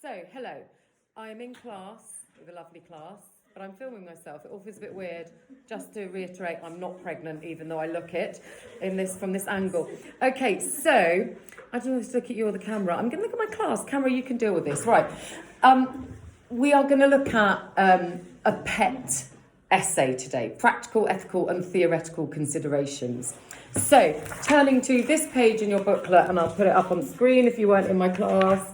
So, hello. I'm in class with a lovely class, but I'm filming myself. It all feels a bit weird. Just to reiterate, I'm not pregnant, even though I look it from this angle. Okay, so I don't know if to look at you or the camera. I'm going to look at my class. Camera, you can deal with this. Right. We are going to look at a pet essay today: practical, ethical, and theoretical considerations. So, turning to this page in your booklet, and I'll put it up on screen if you weren't in my class,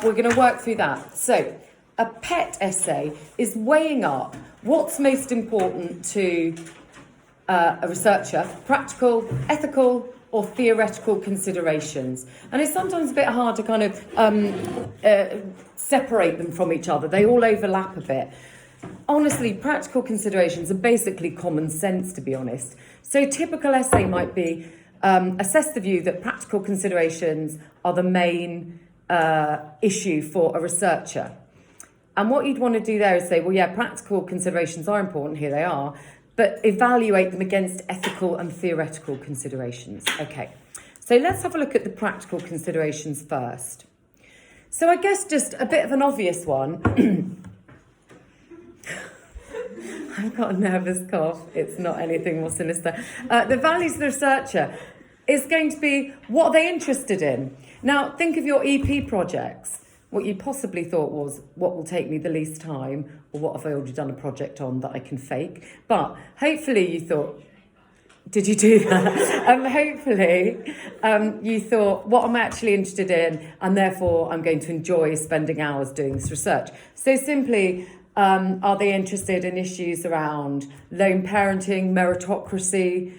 we're going to work through that. So, a pet essay is weighing up what's most important to a researcher: practical, ethical, or theoretical considerations. And it's sometimes a bit hard to kind of separate them from each other. They all overlap a bit. Honestly, practical considerations are basically common sense, to be honest. So a typical essay might be assess the view that practical considerations are the main issue for a researcher. And what you'd want to do there is say, well, yeah, practical considerations are important, here they are, but evaluate them against ethical and theoretical considerations. Okay, so let's have a look at the practical considerations first. So I guess just a bit of an obvious one. I've got a nervous cough. It's not anything more sinister. The values of the researcher is going to be, what are they interested in? Now, think of your EP projects. What you possibly thought was, what will take me the least time, or what have I already done a project on that I can fake? But hopefully you thought, did you do that? Hopefully you thought, what am I actually interested in? And therefore I'm going to enjoy spending hours doing this research. So simply, are they interested in issues around lone parenting, meritocracy,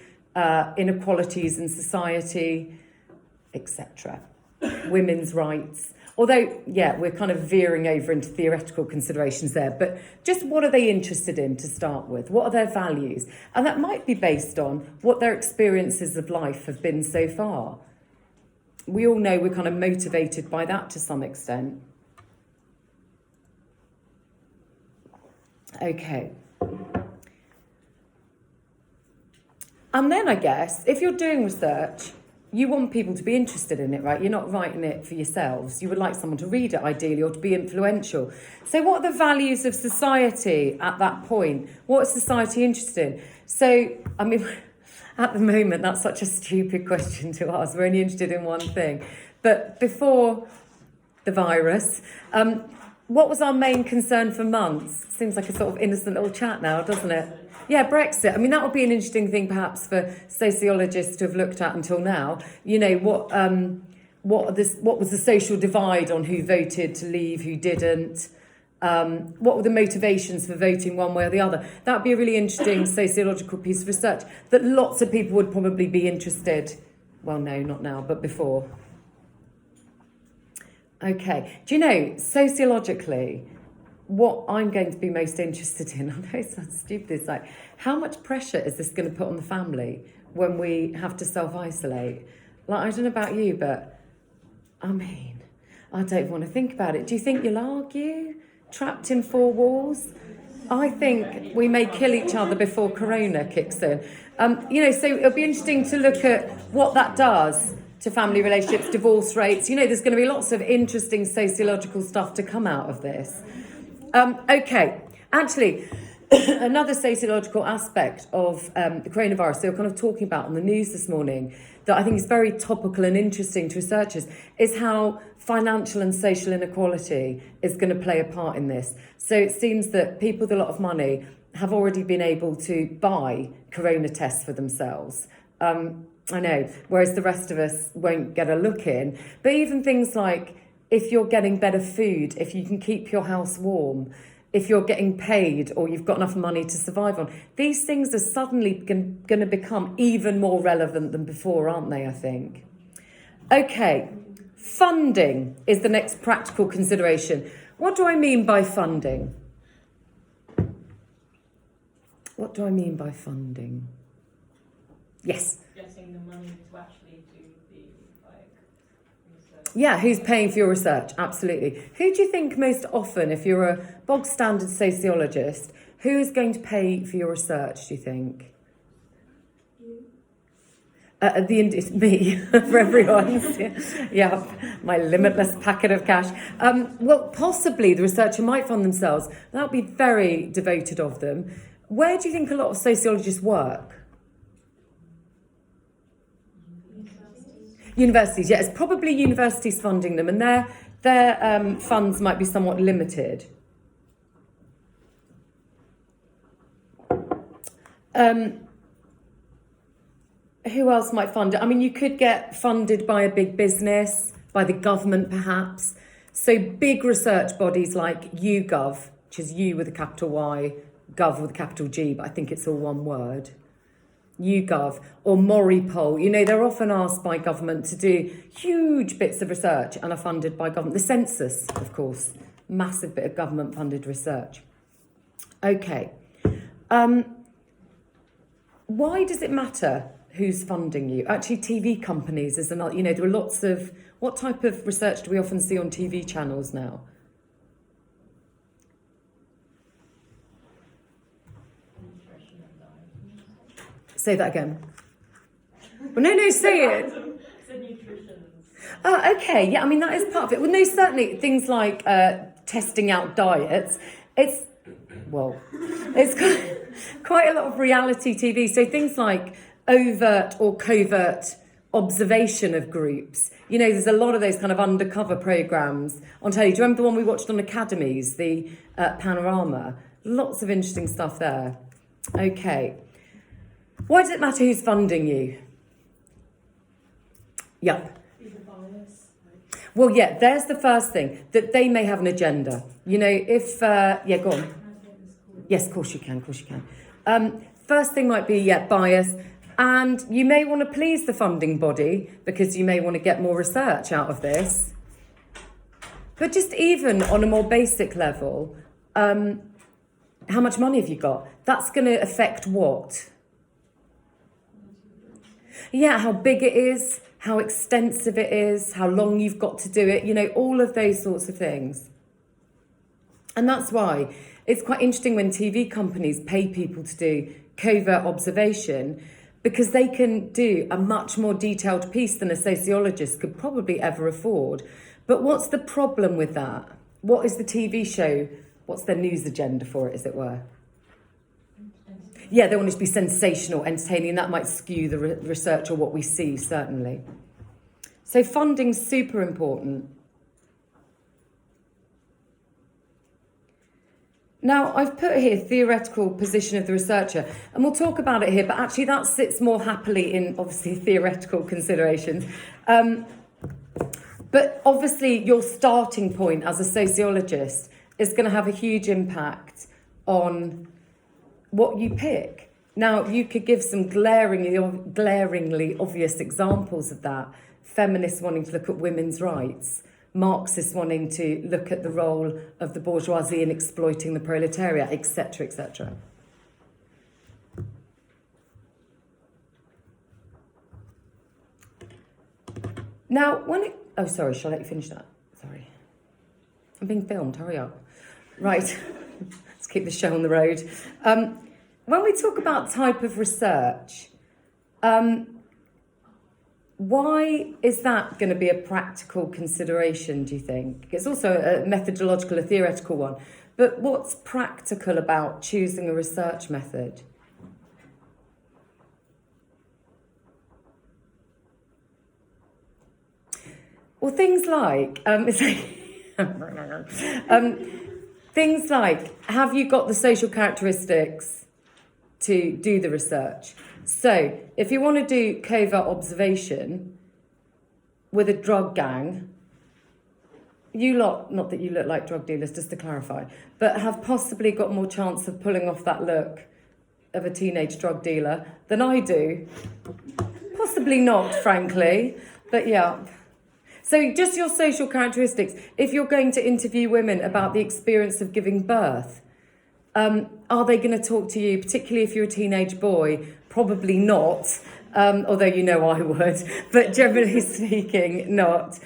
inequalities in society, etc., women's rights? Although, yeah, we're kind of veering over into theoretical considerations there, but just what are they interested in to start with? What are their values? And that might be based on what their experiences of life have been so far. We all know we're kind of motivated by that to some extent. Okay. And then I guess, if you're doing research, you want people to be interested in it, right? You're not writing it for yourselves. You would like someone to read it, ideally, or to be influential. So what are the values of society at that point? What is society interested in? So, I mean, at the moment, that's such a stupid question to ask. We're only interested in one thing. But before the virus, what was our main concern for months? Seems like a sort of innocent little chat now, doesn't it? Yeah, Brexit. I mean, that would be an interesting thing perhaps for sociologists to have looked at until now. You know, what was the social divide on who voted to leave, who didn't? What were the motivations for voting one way or the other? That would be a really interesting sociological piece of research that lots of people would probably be interested. Well, no, not now, but before. Okay. Do you know, sociologically, what I'm going to be most interested in, I know it sounds stupid, it's like, how much pressure is this going to put on the family when we have to self-isolate? Like, I don't know about you, but I mean, I don't want to think about it. Do you think you'll argue, trapped in four walls? I think we may kill each other before Corona kicks in. You know, so it'll be interesting to look at what that does to family relationships, divorce rates. You know, there's going to be lots of interesting sociological stuff to come out of this. Okay, actually, another sociological aspect of the coronavirus they were kind of talking about on the news this morning that I think is very topical and interesting to researchers is how financial and social inequality is going to play a part in this. So it seems that people with a lot of money have already been able to buy corona tests for themselves. I know, whereas the rest of us won't get a look in. But even things like, if you're getting better food, if you can keep your house warm, if you're getting paid or you've got enough money to survive on, these things are suddenly going to become even more relevant than before, aren't they, I think? Okay, funding is the next practical consideration. What do I mean by funding? What do I mean by funding? Yes? Getting the money to actually do the research. Yeah, who's paying for your research? Absolutely. Who do you think most often, if you're a bog standard sociologist, who is going to pay for your research, do you think? It's me for everyone. Yeah, my limitless packet of cash. Well, possibly the researcher might fund themselves. That would be very devoted of them. Where do you think a lot of sociologists work? Universities, yeah, it's probably universities funding them, and their funds might be somewhat limited. Who else might fund it? I mean, you could get funded by a big business, by the government perhaps. So big research bodies like YouGov, which is you with a capital Y, Gov with a capital G, but I think it's all one word. YouGov or Moripol, they're often asked by government to do huge bits of research and are funded by government. The census, of course, massive bit of government funded research. Okay. Why does it matter who's funding you? Actually, TV companies is another, there are lots of, what type of research do we often see on TV channels now? Say that again. Well, no, say it. The nutrition. Oh, okay. Yeah, I mean, that is part of it. Well, no, certainly things like testing out diets. It's quite a lot of reality TV. So things like overt or covert observation of groups. There's a lot of those kind of undercover programmes on telly. Do you remember the one we watched on Academies, the Panorama? Lots of interesting stuff there. Okay. Why does it matter who's funding you? Yep. Well, yeah, there's the first thing, that they may have an agenda. If, go on. Yes, of course you can, first thing might be, bias. And you may want to please the funding body because you may want to get more research out of this. But just even on a more basic level, how much money have you got? That's going to affect what? Yeah, how big it is, how extensive it is, how long you've got to do it, all of those sorts of things. And that's why it's quite interesting when TV companies pay people to do covert observation, because they can do a much more detailed piece than a sociologist could probably ever afford. But what's the problem with that? What is the TV show? What's their news agenda for it, as it were? Yeah, they want it to be sensational, entertaining, and that might skew the research or what we see, certainly. So funding's super important. Now, I've put here theoretical position of the researcher, and we'll talk about it here, but actually that sits more happily in, obviously, theoretical considerations. But obviously, your starting point as a sociologist is going to have a huge impact on what you pick. Now, you could give some glaringly obvious examples of that. Feminists wanting to look at women's rights, Marxists wanting to look at the role of the bourgeoisie in exploiting the proletariat, etc., etc. Now, oh, sorry, shall I let you finish that? Sorry. I'm being filmed, hurry up. Right, let's keep the show on the road. When we talk about type of research, why is that going to be a practical consideration, do you think? It's also a methodological, a theoretical one. But what's practical about choosing a research method? Well, things like, things like, have you got the social characteristics to do the research? So, if you want to do covert observation with a drug gang, you lot, not that you look like drug dealers, just to clarify, but have possibly got more chance of pulling off that look of a teenage drug dealer than I do. Possibly not, frankly, but yeah. So just your social characteristics. If you're going to interview women about the experience of giving birth, are they going to talk to you, particularly if you're a teenage boy? Probably not, although I would, but generally speaking, not.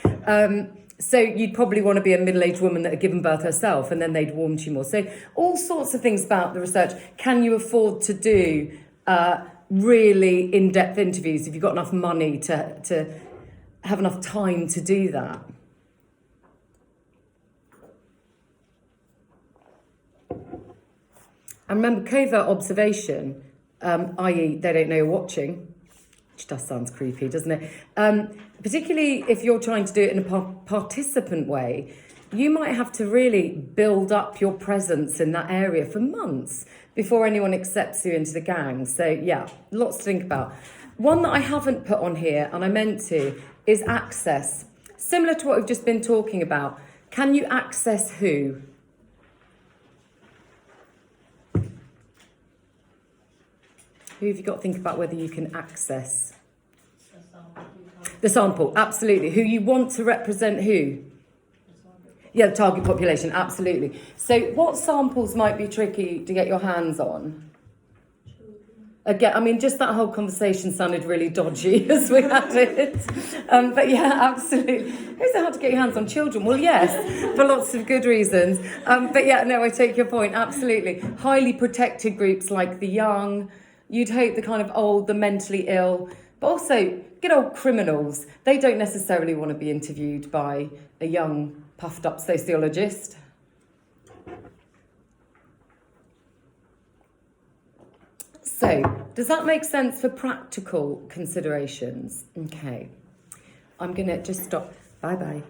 So you'd probably want to be a middle-aged woman that had given birth herself, and then they'd warm to you more. So all sorts of things about the research. Can you afford to do really in-depth interviews if you've got enough money to have enough time to do that. And remember, covert observation, i.e. they don't know you're watching, which does sound creepy, doesn't it? Particularly if you're trying to do it in a participant way, you might have to really build up your presence in that area for months before anyone accepts you into the gang. So yeah, lots to think about. One that I haven't put on here, and I meant to, is access. Similar to what we've just been talking about. Can you access who? Who have you got to think about whether you can access? The sample, absolutely. Who you want to represent who? Yeah, the target population, absolutely. So what samples might be tricky to get your hands on? Again, I mean, just that whole conversation sounded really dodgy as we had it. But yeah, absolutely. Who's it hard to get your hands on? Children? Well, yes, for lots of good reasons. But yeah, no, I take your point, absolutely. Highly protected groups like the young, you'd hope the kind of old, the mentally ill, but also good old criminals. They don't necessarily want to be interviewed by a young, puffed up sociologist. So, does that make sense for practical considerations? Okay, I'm going to just stop. Bye-bye.